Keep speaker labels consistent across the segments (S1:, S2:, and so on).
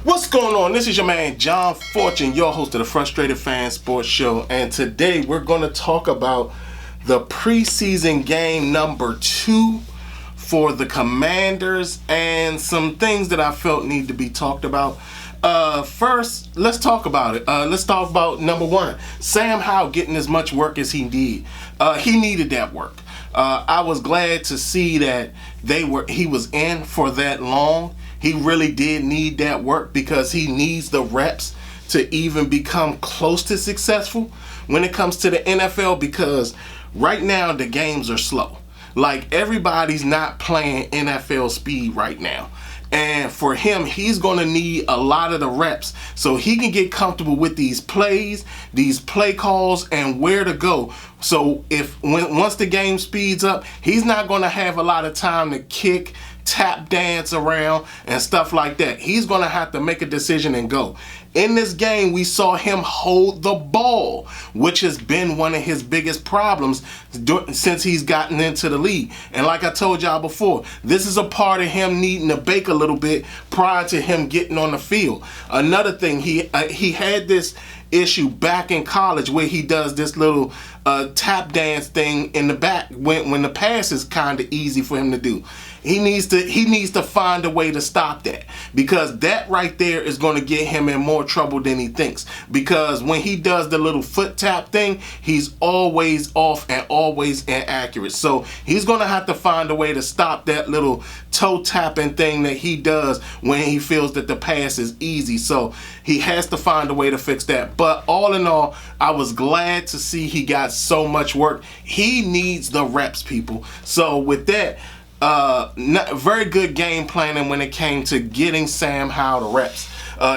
S1: What's going on? This is your man John Fortune, your host of the Frustrated Fan Sports Show, and today we're going to talk about the preseason game number 2 for the Commanders and some things that I felt need to be talked about. First, let's talk about it. Let's talk about number 1, Sam Howell getting as much work as he did. He needed that work. I was glad to see that he was in for that long. He really did need that work because he needs the reps to even become close to successful when it comes to the NFL, because right now the games are slow. Like, everybody's not playing NFL speed right now. And for him, he's going to need a lot of the reps so he can get comfortable with these plays, these play calls, and where to go. So once the game speeds up, he's not going to have a lot of time to kick, tap dance around and stuff like that. He's going to have to make a decision and go. In this game, we saw him hold the ball, which has been one of his biggest problems since he's gotten into the league. And like I told y'all before, this is a part of him needing to bake a little bit prior to him getting on the field. Another thing, he had this issue back in college where he does this little tap dance thing in the back when the pass is kind of easy for him to do. He needs to find a way to stop that, because that right there is going to get him in more trouble than he thinks. Because when he does the little foot tap thing, he's always off and always inaccurate. So he's going to have to find a way to stop that little toe tapping thing that he does when he feels that the pass is easy. So he has to find a way to fix that. But all in all, I was glad to see he got so much work. He needs the reps, people. So with that, very good game planning when it came to getting Sam Howell the reps.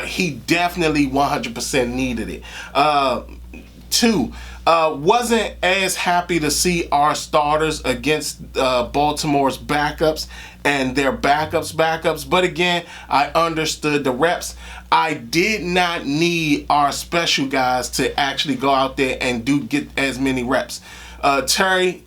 S1: He definitely 100% needed it. 2, wasn't as happy to see our starters against Baltimore's backups and their backups. But again, I understood the reps. I did not need our special guys to actually go out there and get as many reps. Terry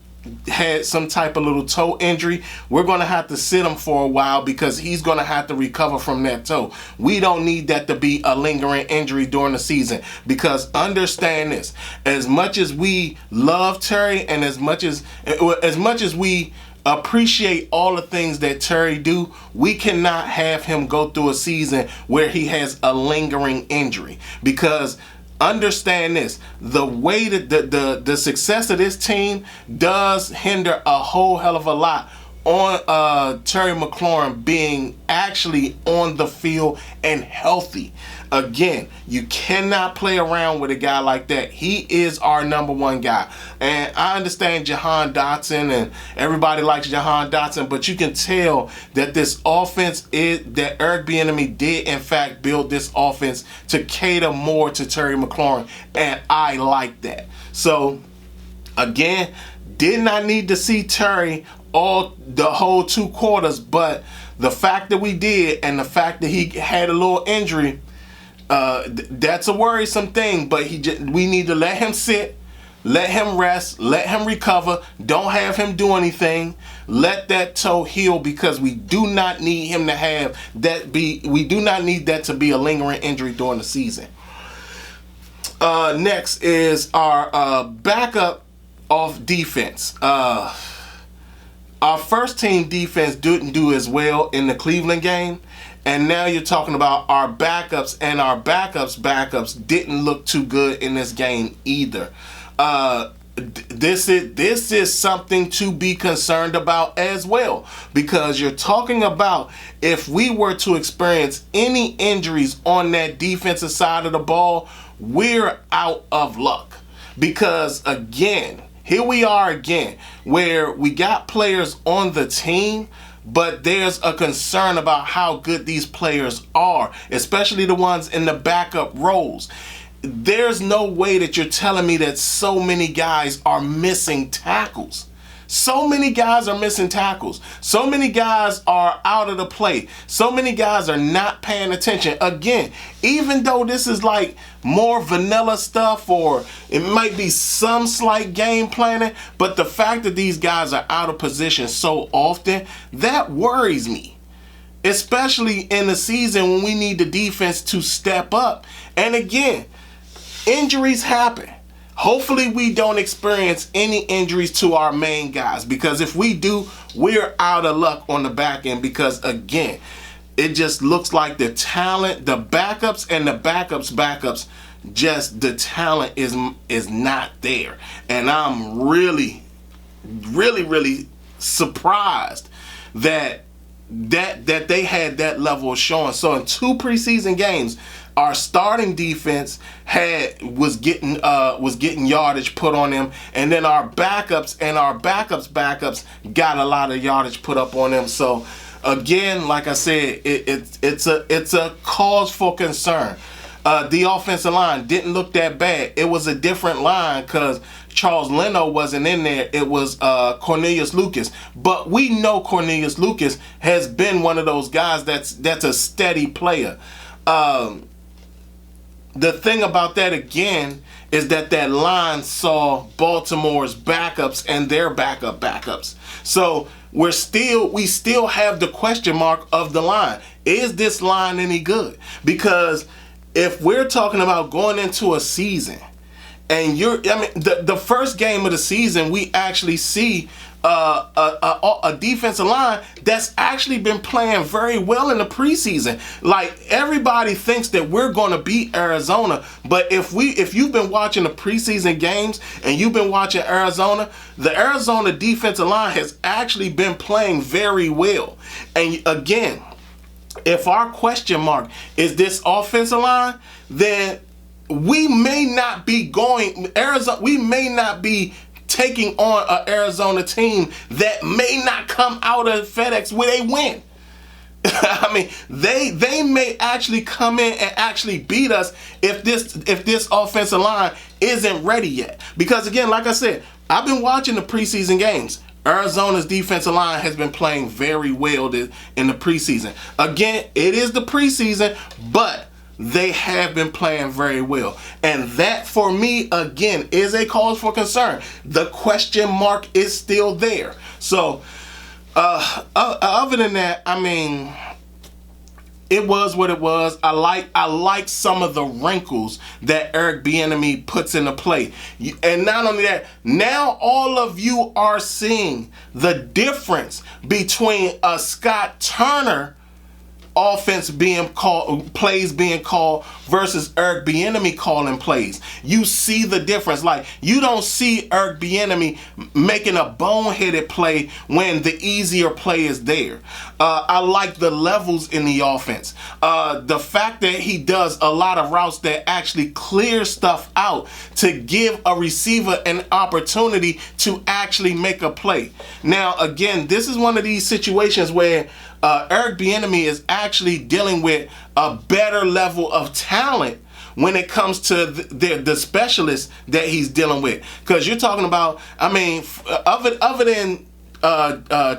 S1: had some type of little toe injury. We're going to have to sit him for a while because he's going to have to recover from that toe. We don't need that to be a lingering injury during the season, because understand this, as much as we love Terry and as much as we appreciate all the things that Terry do, we cannot have him go through a season where he has a lingering injury, because understand this, the way that the success of this team does hinder a whole hell of a lot on Terry McLaurin being actually on the field and healthy. Again, you cannot play around with a guy like that. He is our number 1 guy. And I understand Jahan Dotson and everybody likes Jahan Dotson, but you can tell that this offense that Eric Bieniemy did in fact build this offense to cater more to Terry McLaurin, and I like that. So again, did not need to see Terry the whole 2 quarters, but the fact that we did and the fact that he had a little injury, that's a worrisome thing. But we need to let him sit, let him rest, let him recover. Don't have him do anything. Let that toe heal, because we do not need him to have that we do not need that to be a lingering injury during the season. Next is our backup off defense. Our first team defense didn't do as well in the Cleveland game, and now you're talking about our backups, and our backups didn't look too good in this game either. This is something to be concerned about as well, because you're talking about if we were to experience any injuries on that defensive side of the ball, we're out of luck. Because again, here we are again, where we got players on the team, but there's a concern about how good these players are, especially the ones in the backup roles. there's no way that you're telling me that so many guys are missing tackles. So many guys are missing tackles. So many guys are out of the play. So many guys are not paying attention. Again, even though this is like more vanilla stuff, or it might be some slight game planning, but the fact that these guys are out of position so often, that worries me. Especially in the season when we need the defense to step up. And again, injuries happen. Hopefully we don't experience any injuries to our main guys, because if we do, we're out of luck on the back end, because again, it just looks like the talent, the backups and the backups, just the talent is not there. And I'm really surprised that they had that level of showing. So in 2 preseason games, our starting defense was getting yardage put on them, and then our backups got a lot of yardage put up on them. So again, like I said, it's a cause for concern. The offensive line didn't look that bad. It was a different line because Charles Leno wasn't in there. It was Cornelius Lucas. But we know Cornelius Lucas has been one of those guys that's a steady player. The thing about that, again, is that line saw Baltimore's backups and their backups. So we still have the question mark of the line. Is this line any good? Because if we're talking about going into a season, and the first game of the season, we actually see a defensive line that's actually been playing very well in the preseason. Like, everybody thinks that we're going to beat Arizona, but if you've been watching the preseason games and you've been watching Arizona, the Arizona defensive line has actually been playing very well. And again, if our question mark is this offensive line, then we may not be taking on an Arizona team that may not come out of FedEx with a win. I mean, they may actually come in and actually beat us if this offensive line isn't ready yet. Because again, like I said, I've been watching the preseason games. Arizona's defensive line has been playing very well in the preseason. Again, it is the preseason, but they have been playing very well. And that, for me, again, is a cause for concern. The question mark is still there. So, other than that, I mean, it was what it was. I like some of the wrinkles that Eric Bieniemy puts into play. And not only that, now all of you are seeing the difference between a Scott Turner offense being called, plays being called, versus Eric Bieniemy calling plays. You see the difference. Like, you don't see Eric Bieniemy making a boneheaded play when the easier play is there. I like the levels in the offense. The fact that he does a lot of routes that actually clear stuff out to give a receiver an opportunity to actually make a play. Now, again, this is one of these situations where Eric Bieniemy is actually dealing with a better level of talent when it comes to the specialists that he's dealing with. Because you're talking about, I mean, other than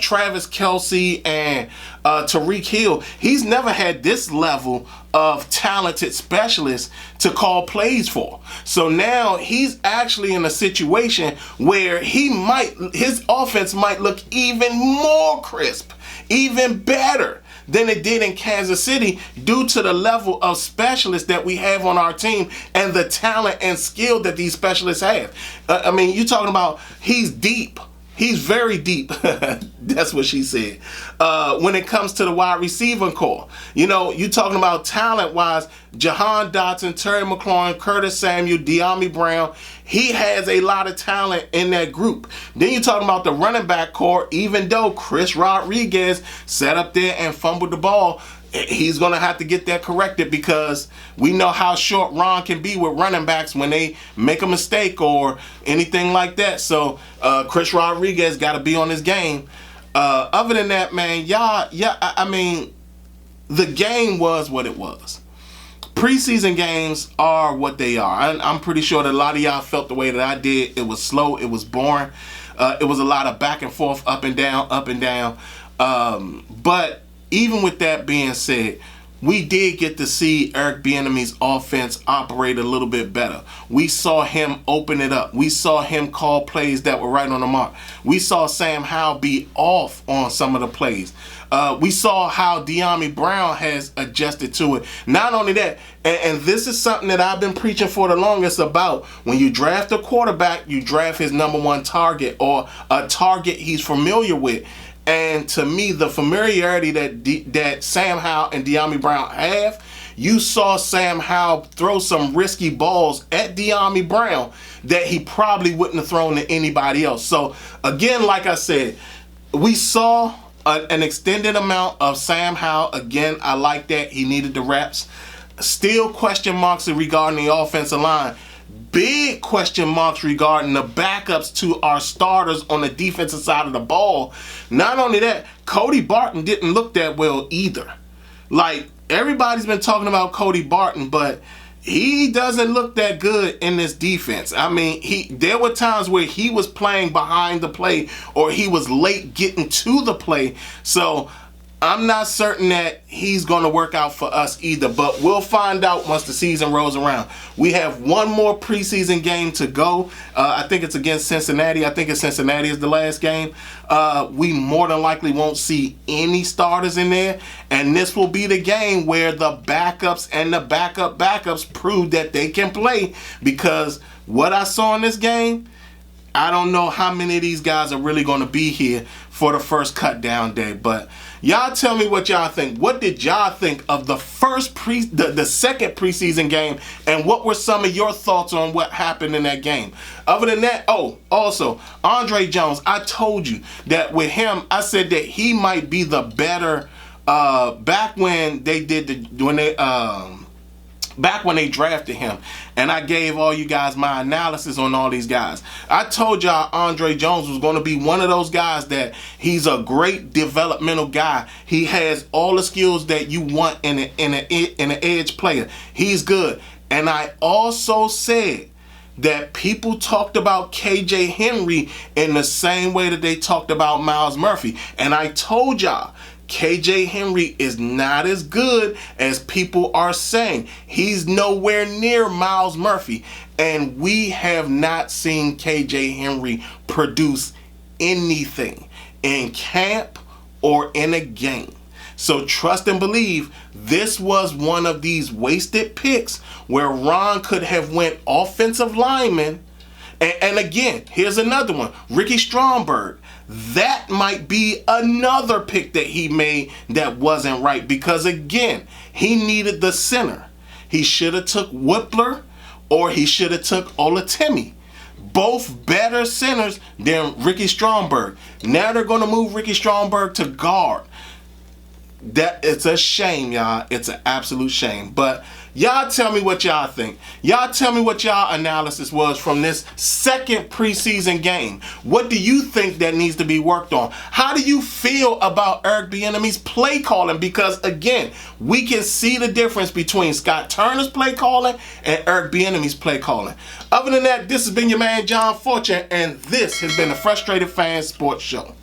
S1: Travis Kelce and Tyreek Hill, he's never had this level of talented specialists to call plays for. So now he's actually in a situation where his offense might look even more crisp, even better than it did in Kansas City, due to the level of specialists that we have on our team and the talent and skill that these specialists have. I mean, you're talking about, he's deep. He's very deep. That's what she said. When it comes to the wide receiver core, you're talking about talent-wise, Jahan Dotson, Terry McLaurin, Curtis Samuel, De'Ami Brown. He has a lot of talent in that group. Then you're talking about the running back core. Even though Chris Rodriguez sat up there and fumbled the ball, he's going to have to get that corrected, because we know how short Ron can be with running backs when they make a mistake or anything like that. So Chris Rodriguez got to be on his game. Other than that, man, I mean, the game was what it was. Preseason games are what they are. I'm pretty sure that a lot of y'all felt the way that I did. It was slow. It was boring. It was a lot of back and forth, up and down, up and down. But even with that being said, we did get to see Eric Bieniemy's offense operate a little bit better. We saw him open it up. We saw him call plays that were right on the mark. We saw Sam Howell be off on some of the plays. We saw how Dyami Brown has adjusted to it. Not only that, and this is something that I've been preaching for the longest about. When you draft a quarterback, you draft his number one target or a target he's familiar with. And to me, the familiarity that Sam Howell and Dyami Brown have, you saw Sam Howell throw some risky balls at Dyami Brown that he probably wouldn't have thrown to anybody else. So, again, like I said, we saw an extended amount of Sam Howell. Again, I like that. He needed the reps. Still question marks regarding the offensive line. Big question marks regarding the backups to our starters on the defensive side of the ball. Not only that, Cody Barton didn't look that well either. Like, everybody's been talking about Cody Barton, but he doesn't look that good in this defense. I mean, there were times where he was playing behind the play or he was late getting to the play. So I'm not certain that he's going to work out for us either, but we'll find out once the season rolls around. We have one more preseason game to go. I think it's against Cincinnati. I think it's Cincinnati is the last game. We more than likely won't see any starters in there, and this will be the game where the backups and the backups prove that they can play, because what I saw in this game, I don't know how many of these guys are really going to be here for the first cut down day. But y'all tell me what y'all think. What did y'all think of the second preseason game, and what were some of your thoughts on what happened in that game? Other than that, also Andre Jones, I told you that with him, I said that he might be the better back when they drafted him, and I gave all you guys my analysis on all these guys. I told y'all Andre Jones was going to be one of those guys that he's a great developmental guy. He has all the skills that you want in an edge player. He's good. And I also said that people talked about KJ Henry in the same way that they talked about Myles Murphy. And I told y'all, KJ Henry is not as good as people are saying. He's nowhere near Myles Murphy. And we have not seen KJ Henry produce anything in camp or in a game. So trust and believe, this was one of these wasted picks where Ron could have went offensive lineman. And again, here's another one, Ricky Stromberg. That might be another pick that he made that wasn't right, because again, he needed the center. He should have took Whippler, or he should have took Olatemi. Both better centers than Ricky Stromberg. Now they're going to move Ricky Stromberg to guard. It's a shame, y'all. It's an absolute shame. But y'all tell me what y'all think. Y'all tell me what y'all analysis was from this second preseason game. What do you think that needs to be worked on? How do you feel about Eric Bieniemy's play calling? Because again, we can see the difference between Scott Turner's play calling and Eric Bieniemy's play calling. Other than that, this has been your man John Fortune, and this has been the Frustrated Fan Sports Show.